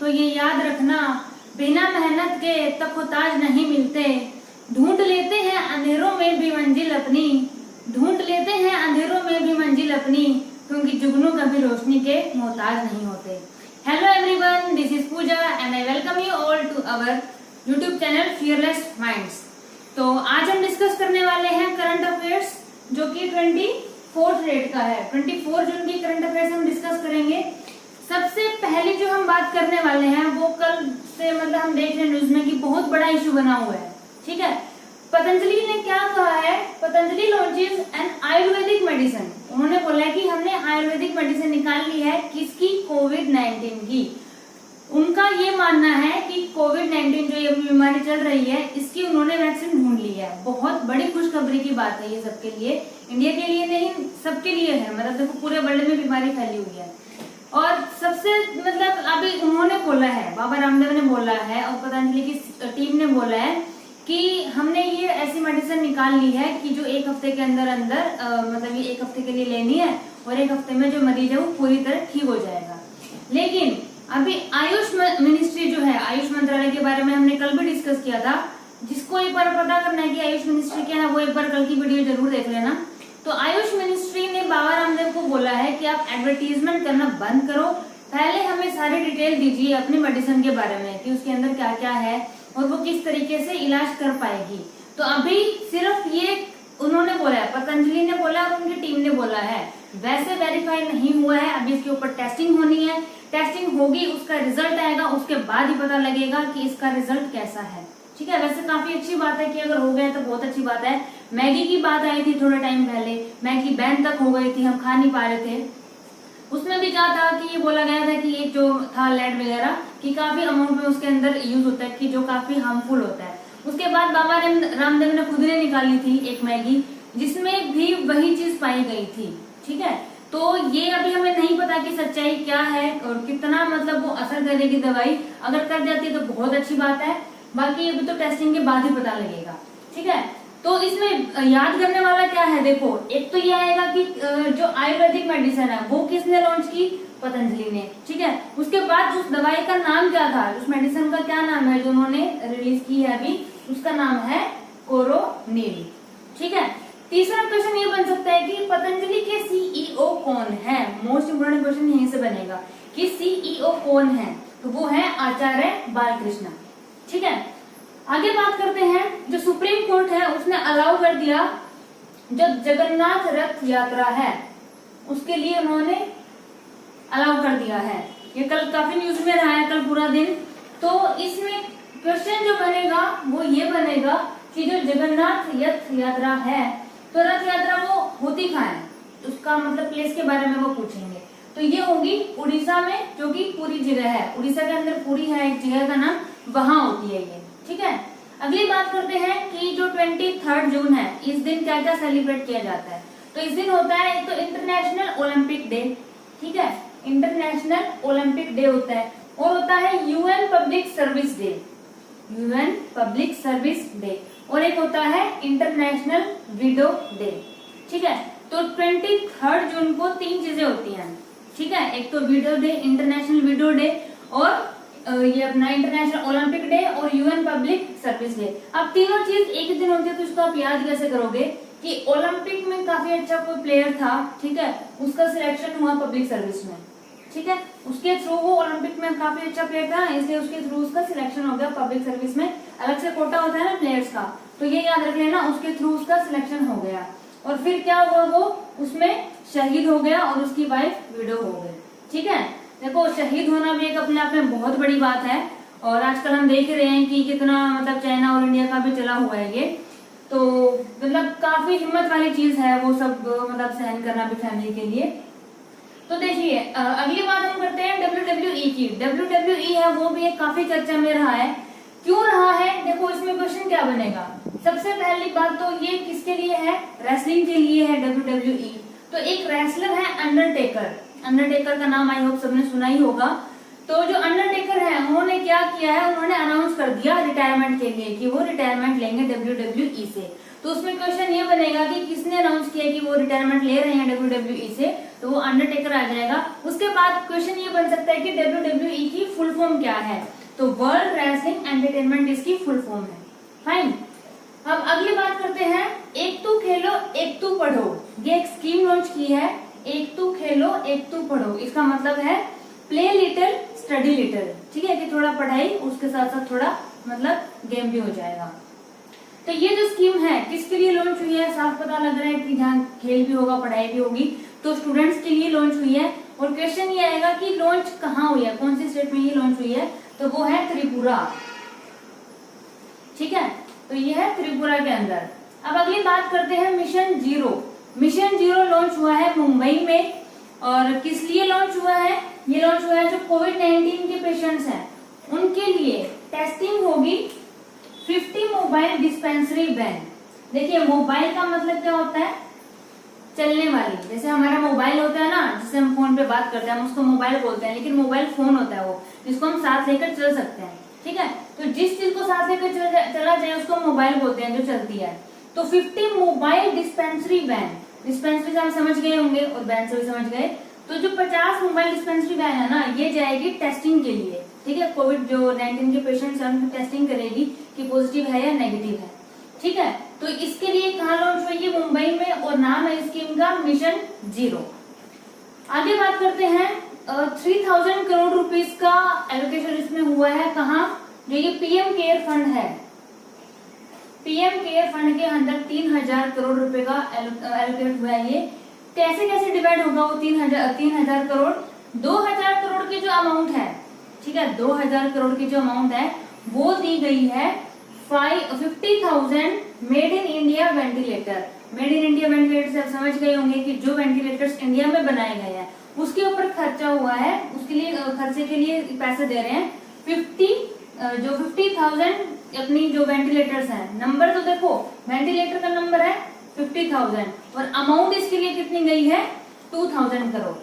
तो ये याद रखना, बिना मेहनत के तख्ताज नहीं मिलते। ढूंढ लेते हैं अंधेरों में भी मंजिल अपनी, ढूंढ लेते हैं अंधेरों में भी मंजिल अपनी, क्योंकि जुगनू कभी रोशनी के मोहताज नहीं होते। Hello everyone, this is Pooja and I welcome you all to our YouTube channel fearless minds. तो आज हम डिस्कस करने वाले हैं करंट अफेयर्स, जो कि 24 डेट का है। 24 जून की करंट अफेयर्स हम डिस्कस करेंगे। सबसे पहले जो हम बात करने वाले हैं वो कल से मतलब हम देख रहे हैं न्यूज में कि बहुत बड़ा इशू बना हुआ है। ठीक है, पतंजलि ने क्या कहा है, Patanjali launches an ayurvedic medicine. उन्होंने बोला है कि हमने आयुर्वेदिक मेडिसिन निकाल ली है, किसकी, कोविड-19 की। उनका ये मानना है कि कोविड-19 जो ये बीमारी चल रही है, इसकी उन्होंने वैक्सीन ढूंढ ली है। बहुत बड़ी खुशखबरी की बात है ये सबके लिए, इंडिया के लिए नहीं, सबके लिए है। मतलब देखो पूरे वर्ल्ड में बीमारी फैली हुई है। और सबसे मतलब अभी उन्होंने बोला है, बाबा रामदेव ने बोला है और पतंजलि की टीम ने बोला है कि हमने ये ऐसी मेडिसिन निकाल ली है कि जो एक हफ्ते के अंदर मतलब ये एक हफ्ते के लिए लेनी है और एक हफ्ते में जो मरीज है वो पूरी तरह ठीक हो जाएगा। लेकिन अभी आयुष मिनिस्ट्री जो है, आयुष मंत्रालय के बारे में हमने कल भी डिस्कस किया था। जिसको एक बार पता करना है कि आयुष मिनिस्ट्री क्या है, वो एक बार कल की वीडियो जरूर देख लेना। तो आयुष मिनिस्ट्री ने बाबा रामदेव को बोला है कि आप एडवर्टीजमेंट करना बंद करो, पहले हमें सारी डिटेल दीजिए अपनी मेडिसिन के बारे में कि उसके अंदर क्या क्या है और वो किस तरीके से इलाज कर पाएगी। तो अभी सिर्फ ये उन्होंने बोला है, पतंजलि ने बोला और उनकी टीम ने बोला है, वैसे वेरीफाई नहीं हुआ है। अभी इसके ऊपर टेस्टिंग होनी है, टेस्टिंग होगी, उसका रिजल्ट आएगा, उसके बाद ही पता लगेगा कि इसका रिजल्ट कैसा है। ठीक है, वैसे काफी अच्छी बात है कि अगर हो गया तो बहुत अच्छी बात है। मैगी की बात आई थी थोड़े टाइम पहले, मैगी बैन तक हो गई थी, हम खा नहीं पा रहे थे। उसमें भी क्या था कि ये बोला गया था कि एक जो था लेड वगैरह कि काफी अमाउंट में उसके अंदर यूज होता है कि जो काफी हार्मफुल होता है। उसके बाद बाबा रामदेव ने खुद ने निकाली थी एक मैगी जिसमें भी वही चीज पाई गई थी। ठीक है, तो ये अभी हमें नहीं पता कि सच्चाई क्या है और कितना मतलब वो असर करेगी दवाई। अगर कर जाती है तो बहुत अच्छी बात है, बाकी अभी तो टेस्टिंग के बाद ही पता लगेगा। ठीक है, तो इसमें याद करने वाला क्या है, देखो एक तो ये आएगा कि जो आयुर्वेदिक मेडिसिन है वो किसने लॉन्च की, पतंजलि ने। ठीक है, उसके बाद उस दवाई का नाम क्या था, उस मेडिसिन का क्या नाम है जो उन्होंने रिलीज की है अभी, उसका नाम है कोरोनिल। ठीक है, तीसरा क्वेश्चन ये बन सकता है कि पतंजलि के सीईओ कौन है। मोस्ट इम्पोर्टेंट क्वेश्चन यहीं से बनेगा कि सीईओ कौन है, तो वो है आचार्य बालकृष्ण। ठीक है, आगे बात करते हैं, जो सुप्रीम कोर्ट है उसने अलाउ कर दिया जो जगन्नाथ रथ यात्रा है उसके लिए उन्होंने अलाउ कर दिया है। ये कल काफी न्यूज में रहा है, कल पूरा दिन। तो इसमें क्वेश्चन जो बनेगा वो ये बनेगा कि जो जगन्नाथ रथ यात्रा है, तो रथ यात्रा वो होती कहाँ है, उसका मतलब प्लेस के बारे में वो पूछेंगे। तो ये होगी उड़ीसा में, जो कि पूरी जगह है, उड़ीसा के अंदर पूरी है एक जगह का नाम, वहां होती है ये। ठीक है, अगली बात करते हैं कि जो 23 जून है, इस दिन क्या क्या सेलिब्रेट किया जाता है। तो इस दिन होता है एक तो इंटरनेशनल ओलंपिक डे। ठीक है, इंटरनेशनल ओलंपिक डे होता है, और होता है UN public service day, UN public service day, और एक होता है इंटरनेशनल विडो डे। ठीक है, तो 23 जून को 3 चीजें होती हैं। ठीक है, एक तो window day, international window day, और ये अपना इंटरनेशनल ओलंपिक डे और यूएन पब्लिक सर्विस डे। अब तीनों चीज एक ही दिन होती है, तो इसको आप याद कैसे करोगे कि ओलंपिक में काफी अच्छा कोई प्लेयर था, ठीक है, उसका सिलेक्शन हुआ पब्लिक सर्विस में। ठीक है, उसके थ्रू वो ओलंपिक में काफी अच्छा प्लेयर था, इसलिए उसके थ्रू उसका सिलेक्शन हो गया पब्लिक सर्विस में। अलग से कोटा होता है ना प्लेयर्स का, तो ये याद रख लेना, उसके थ्रू उसका सिलेक्शन हो गया। और फिर क्या हुआ, वो उसमें शहीद हो गया और उसकी वाइफ विडो हो गई। ठीक है, देखो शहीद होना भी एक अपने आप में बहुत बड़ी बात है, और आजकल हम देख रहे हैं कि कितना मतलब चाइना और इंडिया का भी चला हुआ है ये, तो मतलब काफी हिम्मत वाली चीज है वो सब मतलब सहन करना भी फैमिली के लिए। तो देखिए अगली बात हम करते हैं WWE की। WWE है वो भी एक काफी चर्चा में रहा है। क्यों रहा है, देखो इसमें क्वेश्चन क्या बनेगा। सबसे पहली बात तो ये किसके लिए है, रेसलिंग के लिए है WWE। तो एक रेसलर है अंडरटेकर, अंडरटेकर का नाम आई होप सबने सुना ही होगा। तो जो अंडरटेकर है उन्होंने क्या किया है, उन्होंने अनाउंस कर दिया रिटायरमेंट के लिए कि वो रिटायरमेंट लेंगे WWE से। तो उसमें क्वेश्चन ये बनेगा कि किसने अनाउंस किया कि वो रिटायरमेंट ले रहे हैं WWE से, तो वो अंडरटेकर आ जाएगा। उसके बाद क्वेश्चन ये बन सकता है कि WWE की फुल फॉर्म क्या है, तो वर्ल्ड रेसलिंग एंटरटेनमेंट इसकी फुल फॉर्म है। फाइन। अब अगली बात करते हैं, एक तू खेलो एक तू पढ़ो। ये एक स्कीम लॉन्च की है, एक तू खेलो एक तू पढ़ो। इसका मतलब है प्ले लिटिल स्टडी लिटिल, ठीक है, कि थोड़ा पढ़ाई उसके साथ साथ थोड़ा मतलब गेम भी हो जाएगा। तो ये जो स्कीम है किसके लिए लॉन्च हुई है, साफ पता लग रहा है कि जहाँ खेल भी होगा पढ़ाई भी होगी, तो स्टूडेंट्स के लिए लॉन्च हुई है। और क्वेश्चन ये आएगा कि लॉन्च कहाँ हुई है, कौन सी स्टेट में ये लॉन्च हुई है, तो वो है त्रिपुरा। ठीक है, तो ये है त्रिपुरा के अंदर। अब अगली बात करते हैं mission zero. Mission zero launch हुआ है मुंबई में, और किस लिए लॉन्च हुआ है, ये लॉन्च हुआ है जो कोविड-19 के पेशेंट्स हैं उनके लिए टेस्टिंग होगी 50 मोबाइल डिस्पेंसरी वैन। देखिए मोबाइल का मतलब क्या होता है, चलने वाली, जैसे हमारा मोबाइल होता है ना, जिससे हम फोन पे बात करते हैं, हम उसको मोबाइल बोलते हैं, लेकिन मोबाइल फोन होता है वो, जिसको हम साथ लेकर चल सकते हैं। ठीक है, तो जिस चीज को साथ लेकर चला जाए उसको मोबाइल बोलते हैं, जो चलती है। तो 50 मोबाइल डिस्पेंसरी वैन, डिस्पेंसरी से हम समझ गए होंगे और वैन से भी समझ गए, तो जो 50 मोबाइल डिस्पेंसरी वैन है ना, ये जाएगी टेस्टिंग के लिए। ठीक है, कोविड जो 19 के पेशेंट्स हैं उनकी टेस्टिंग करेगी कि पॉजिटिव है या नेगेटिव है। ठीक है, तो इसके लिए कहाँ लॉन्च हुई है, मुंबई में, और नाम है स्कीम का मिशन जीरो। आगे बात करते हैं 3000 करोड़ रुपीस का एलोकेशन इसमें हुआ है, कहाँ, जो ये पीएम केयर फंड है, पीएम केयर फंड के अंदर 3000 करोड़ रुपए का एलोकेट हुआ है। ये कैसे कैसे डिवाइड होगा वो 3000 करोड़, 2000 करोड़ की जो अमाउंट है, ठीक है, 2000 करोड़ की जो अमाउंट है वो दी गई है 50,000 made in India ventilator. Made in India ventilator से आप समझ गए होंगे कि जो वेंटिलेटर्स इंडिया में बनाए गए हैं उसके ऊपर खर्चा हुआ है, उसके लिए खर्चे के लिए पैसे दे रहे हैं 50,000 अपनी जो वेंटिलेटर्स हैं। नंबर तो देखो, वेंटिलेटर का नंबर है 50,000 और अमाउंट इसके लिए कितनी गई है 2000 करोड़।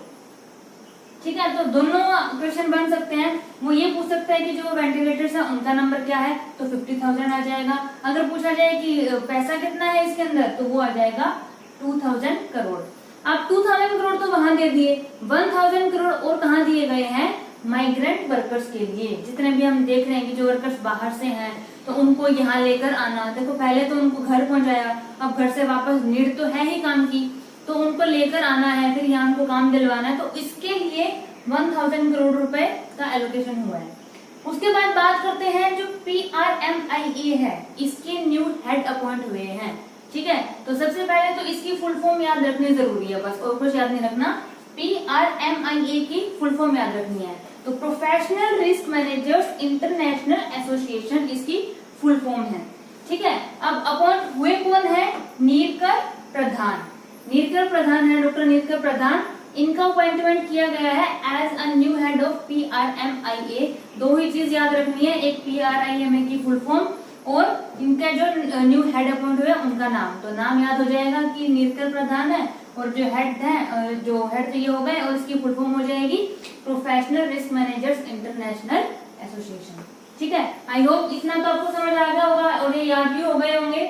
ठीक है, तो दोनों क्वेश्चन बन सकते हैं। वो ये पूछ सकता है कि जो वेंटिलेटर्स है उनका नंबर क्या है, तो 50,000 आ जाएगा। अगर पूछा जाए कि पैसा कितना है इसके अंदर, तो वो आ जाएगा 2000 करोड़। अब 2000 करोड़ तो वहां दे दिए, 1000 करोड़ और कहाँ दिए गए हैं, माइग्रेंट वर्कर्स के लिए। जितने भी हम देख रहे हैं कि जो वर्कर्स बाहर से हैं तो उनको यहाँ लेकर आना, देखो पहले तो उनको घर पहुंचाया, अब घर से वापस नीड तो है ही काम की, तो उनको लेकर आना है, फिर यहाँ उनको काम दिलवाना है, तो इसके लिए 1000 करोड़ रुपए का एलोकेशन हुआ है। उसके बाद बात करते हैं जो PRMIA है, इसके न्यू हेड अपॉइंट हुए हैं। ठीक है, तो सबसे पहले तो इसकी फुल फॉर्म याद रखनी जरूरी है, बस और कुछ याद नहीं रखना। PRMIA की फुल फॉर्म याद रखनी है, तो professional risk managers international association इसकी फुल फॉर्म है। ठीक है, अब अपॉइंट हुए कौन है, नीरकर प्रधान। नीरकर प्रधान है, डॉक्टर नीरकर प्रधान, इनका अपॉइंटमेंट किया गया है as a new head of PRMIA। दो ही चीज याद रखनी है, एक PRIMA की फुल फॉर्म और इनका जो न्यू हेड अपॉइंट हुए उनका नाम। तो नाम याद हो जाएगा कि नीरकर प्रधान है, और जो हेड है, जो हेड ये हो गए, और इसकी फुल फॉर्म हो जाएगी professional risk managers international association. ठीक है, आई होप इतना तो आपको समझ आ गया होगा और ये याद भी हो गए होंगे।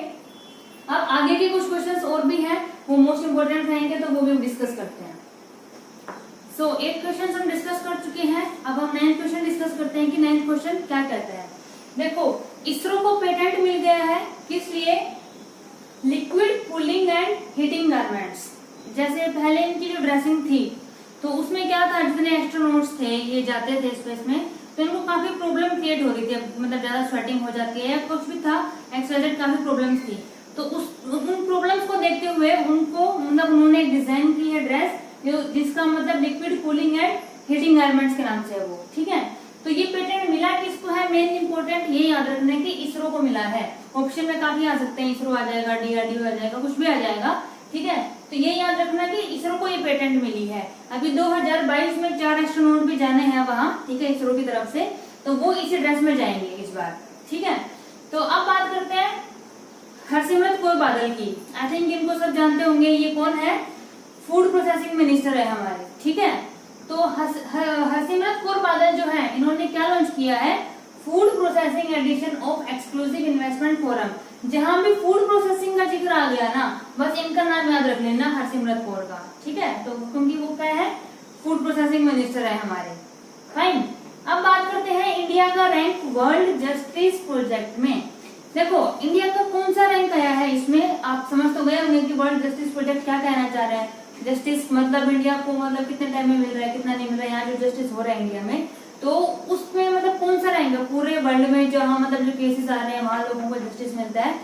अब आगे के कुछ क्वेश्चंस और भी हैं, वो मोस्ट इंपोर्टेंट रहेंगे, तो वो भी हम डिस्कस करते हैं। सो 8 क्वेश्चन हम डिस्कस कर चुके हैं, अब हम 9th क्वेश्चन डिस्कस करते हैं कि 9th क्वेश्चन क्या कहता है। देखो, इसरो को पेटेंट मिल गया है किस लिए, liquid cooling and heating garments. जैसे पहले इनकी जो ड्रेसिंग थी तो उसमें क्या था, जितने एस्ट्रोनॉट्स थे ये जाते थे स्पेस में, तो इनको काफी प्रॉब्लम क्रिएट हो रही थी, मतलब ज्यादा स्वेटिंग हो जाती है या कुछ भी था, एक्सवाइजेड काफी प्रॉब्लम्स थी। तो उन प्रॉब्लम्स को देखते हुए उनको मतलब उन्होंने डिजाइन की है ड्रेस, जो जिसका मतलब liquid cooling and heating garments के नाम से है वो। ठीक है, तो ये पेटेंट मिला किसको है, मेन इंपोर्टेंट ये याद रखना है कि इसरो को मिला है। ऑप्शन में काफी आ सकते हैं, इसरो आ जाएगा, DRDO आ जाएगा, कुछ भी आ जाएगा। ठीक है, तो ये याद रखना कि इसरो को ये पेटेंट मिली है। अभी 2022 में 4 एस्ट्रोनॉट भी जाने हैं वहां, ठीक है, इसरो की तरफ से, तो वो इसी ड्रेस में जाएंगे इस बार। ठीक है, तो अब बात करते हैं हरसिमरत कौर बादल की। आई थिंक इनको सब जानते होंगे, ये कौन है, फूड प्रोसेसिंग मिनिस्टर है हमारे। ठीक है, तो हरसिमरत कौर बादल जो है, इन्होंने क्या लॉन्च किया है, food processing edition of exclusive investment forum. जहां भी फूड प्रोसेसिंग का जिक्र आ गया ना, बस इनका नाम याद रख लेना, हरसिमरत कौर का, ठीक है। तो क्योंकि वो क्या है, फूड प्रोसेसिंग मिनिस्टर है हमारे। फाइन। अब बात करते हैं इंडिया का रैंक वर्ल्ड जस्टिस प्रोजेक्ट में। देखो इंडिया का कौन सा रैंक आया है इसमें, आप समझ तो गए होंगे कि वर्ल्ड जस्टिस प्रोजेक्ट क्या कहना चाह रहा है। जस्टिस मतलब इंडिया को मतलब कितने टाइम में मिल रहा है, कितना नहीं मिल रहा है, यहाँ जो जस्टिस हो रहा है इंडिया में, तो उसमें मतलब कौन सा रैंक है पूरे वर्ल्ड में, जहाँ मतलब जो केसेस आ रहे हैं वहां लोगों को जस्टिस मिलता है।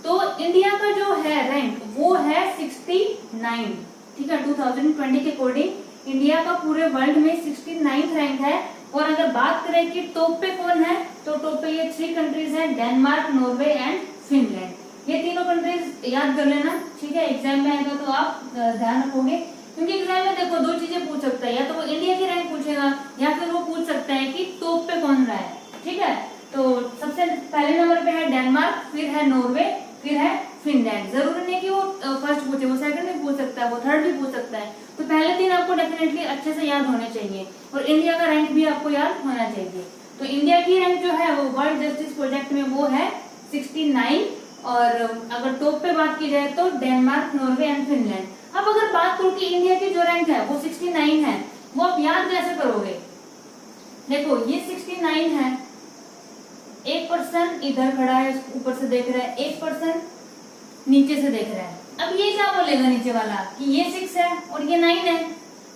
तो इंडिया का जो है रैंक वो है 69, ठीक है। 2020 के अकॉर्डिंग इंडिया का पूरे वर्ल्ड में 69 रैंक है। और अगर बात करें कि टॉप पे कौन है, तो टॉप पे ये 3 कंट्रीज हैं, डेनमार्क, नॉर्वे एंड फिनलैंड। ये तीनों कंट्रीज याद कर लेना, ठीक है। एग्जाम में आएगा तो आप ध्यान रखोगे, क्योंकि एग्जाम में देखो 2 चीजें पूछ सकता है, या तो वो इंडिया की रैंक पूछेगा या फिर वो पूछ सकता है कि टॉप पे कौन रहा है, ठीक है। तो सबसे पहले नंबर पे है डेनमार्क, फिर है नॉर्वे, फिर है फिनलैंड। जरूरी नहीं कि वो फर्स्ट पूछे, वो सेकंड भी पूछ सकता है, वो थर्ड भी पूछ सकता है। तो पहले 3 आपको डेफिनेटली अच्छे से याद होने चाहिए, और इंडिया का रैंक भी आपको याद होना चाहिए। तो इंडिया की रैंक जो है वो वर्ल्ड जस्टिस प्रोजेक्ट में वो है 69, और अगर टॉप पे बात की जाए तो डेनमार्क, नॉर्वे एंड फिनलैंड। अब अगर बात करूं कि इंडिया की जो रैंक है वो 69 है, वो आप याद कैसे करोगे। देखो ये 69 है, एक पर्सन इधर खड़ा है, ऊपर से देख रहा है, एक पर्सन नीचे से देख रहा है। अब ये क्या बोलेगा नीचे वाला कि ये 6 है और ये 9 है,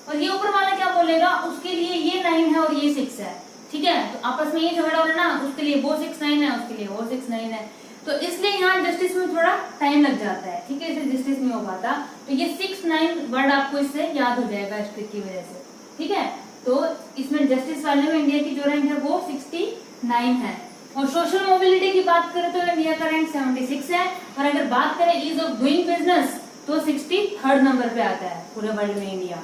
और ये ऊपर वाला क्या बोलेगा, उसके लिए ये 9 है और ये 6 है, ठीक है। तो आपस में ये झगड़ा हो रहा है ना, उसके लिए वो 6 9 है, उसके लिए वो 6 9 है। तो इसलिए यहाँ जस्टिस में थोड़ा टाइम लग जाता है, ठीक है, इसलिए जस्टिस नहीं हो पाता। तो ये 6 9 वर्ड आपको इससे याद हो जाएगा इस ट्रिक की वजह से, ठीक है। तो इसमें जस्टिस वाले में इंडिया की जो रैंक है वो 69 है। और सोशल मोबिलिटी की बात करें तो इंडिया का रैंक 76 है, और अगर बात करें ईज ऑफ डूइंग बिजनेस तो 63rd नंबर पे आता है पूरे वर्ल्ड में इंडिया।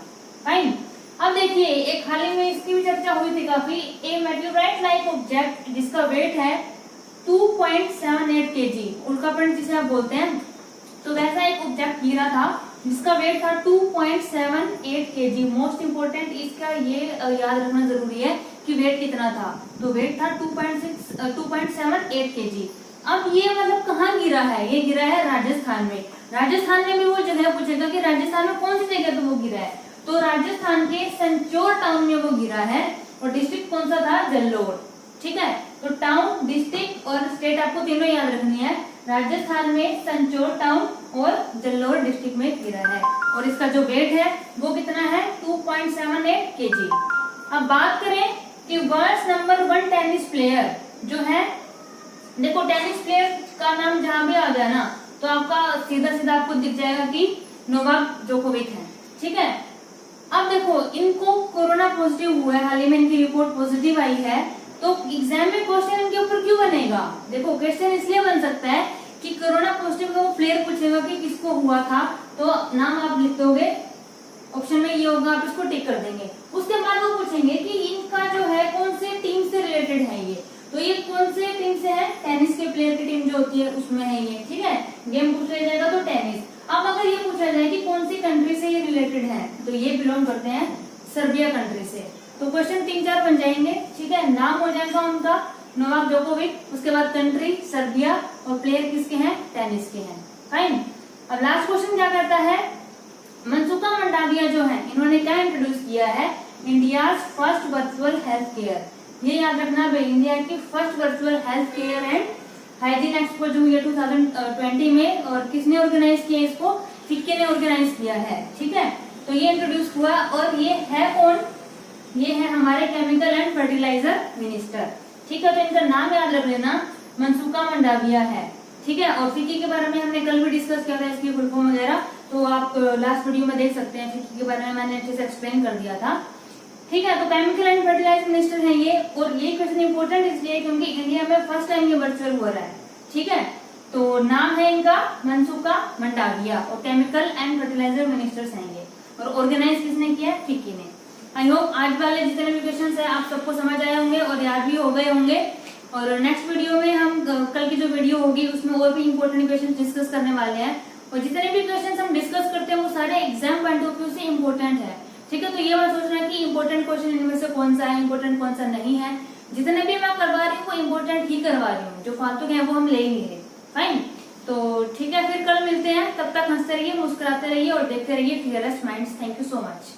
फाइन। अब देखिए एक हाल ही में इसकी भी चर्चा हुई थी काफी, ए मेटेओराइट लाइक ऑब्जेक्ट जिसका वेट है 2.78 kg, उल्कापिंड जिसे आप बोलते हैं, तो वैसा एक ऑब्जेक्ट गिरा था जिसका वेट था 2.78 kg। मोस्ट इंपोर्टेंट इसका ये याद रखना जरूरी है कि वेट कितना था, तो वेट था 2.78 kg। अब ये मतलब कहाँ गिरा है, ये गिरा है राजस्थान में। राजस्थान में भी वो जगह पूछेगा कि राजस्थान में कौन सी जगह पे वो गिरा है, तो राजस्थान के संचोर टाउन में वो गिरा है, और डिस्ट्रिक्ट कौन सा था, जल्लोर, ठीक है। तो टाउन, डिस्ट्रिक्ट और स्टेट आपको तीनों याद रखनी है। राजस्थान में संचोर टाउन और जल्लोर डिस्ट्रिक्ट में गिरा है, और इसका जो वेट है वो कितना है, 2.78 kg। अब बात करें कि वर्ल्ड नंबर 1 टेनिस प्लेयर जो है, देखो टेनिस प्लेयर का नाम जहां भी आ गया ना, तो आपका सीधा सीधा आपको दिख जाएगा कि नोवाक जोकोविच है, ठीक है। अब देखो इनको कोरोना पॉजिटिव हुआ है, हाल ही में इनकी रिपोर्ट पॉजिटिव आई है, तो एग्जाम में क्वेश्चन इनके ऊपर क्यों बनेगा। देखो क्वेश्चन इसलिए बन सकता है कि कोरोना पॉजिटिव का वो प्लेयर पूछेगा कि किसको हुआ था, तो नाम आप लिख दोगे, ऑप्शन में ये होगा, आप इसको टिक कर देंगे। उसके बाद वो पूछेंगे कि इनका जो है कौन से टीम से रिलेटेड है ये, तो ये कौन से टीम से है, टेनिस के प्लेयर की टीम जो होती है उसमें है ये, ठीक है। गेम पूछ लिया जाएगा तो टेनिस। अब अगर ये पूछा जाए कि कौन सी कंट्री से ये रिलेटेड है, तो ये बिलोंग करते हैं सर्बिया कंट्री से। तो क्वेश्चन 3-4 बन जाएंगे, ठीक है। नाम हो जाएगा उनका नोवाक जोकोविच, उसके बाद कंट्री सर्बिया, और प्लेयर किसके हैं, टेनिस के हैं। फाइन। अब लास्ट क्वेश्चन क्या करता है, मनसुखा मंडाविया जो है इन्होंने क्या इंट्रोड्यूस किया है, India first virtual health care. ये याद रखना भाई, इंडिया की first virtual health care and hygiene expo जो हुई है 2020 में, और किसने ऑर्गेनाइज किया इसको, फिक्की ने ऑर्गेनाइज किया है, ठीक है। तो ये इंट्रोड्यूस हुआ, और ये है कौन, ये है हमारे केमिकल एंड फर्टिलाइजर मिनिस्टर, ठीक है। तो इनका नाम याद रख लेना, मनसुखा मंडाविया है, ठीक है। और फिक्की के बारे में हमने कल भी डिस्कस किया था, इसकी फुल फॉर्म वगैरह, तो आप लास्ट वीडियो में देख सकते हैं, फिक्की के बारे में मैंने अच्छे से एक्सप्लेन कर दिया था, ठीक है। तो केमिकल एंड फर्टिलाइजर मिनिस्टर है ये, और ये क्वेश्चन इंपोर्टेंट इसलिए क्योंकि इंडिया में फर्स्ट टाइम ये वर्चुअल हो रहा है, ठीक है। तो नाम है इनका मनसुखा मंडाविया, और केमिकल एंड फर्टिलाइजर मिनिस्टर्स हैं ये, और ऑर्गेनाइज किसने किया, फिक्की ने। आई होप आज वाले जितने भी क्वेश्चन है आप सबको समझ आए होंगे और याद भी हो गए होंगे। और नेक्स्ट वीडियो में हम कल की जो वीडियो होगी उसमें और भी इंपॉर्टेंट क्वेश्चन डिस्कस करने वाले हैं, और जितने भी क्वेश्चन हम डिस्कस करते हैं वो सारे एग्जाम पॉइंट ऑफ व्यू से इंपॉर्टेंट है, ठीक है। तो ये मत सोचना कि इंपॉर्टेंट क्वेश्चन इनमें से कौन सा है, इंपॉर्टेंट कौन सा नहीं है। जितने भी मैं करवा रही हूँ वो इंपॉर्टेंट ही करवा रही हूँ, जो फालतू के हैं वो हम ले ही नहीं रहे। फाइन। मिलते हैं, तब तक हंसते रहिए, मुस्कुराते रहिए और देखते रहिए fearless minds. Thank you so much.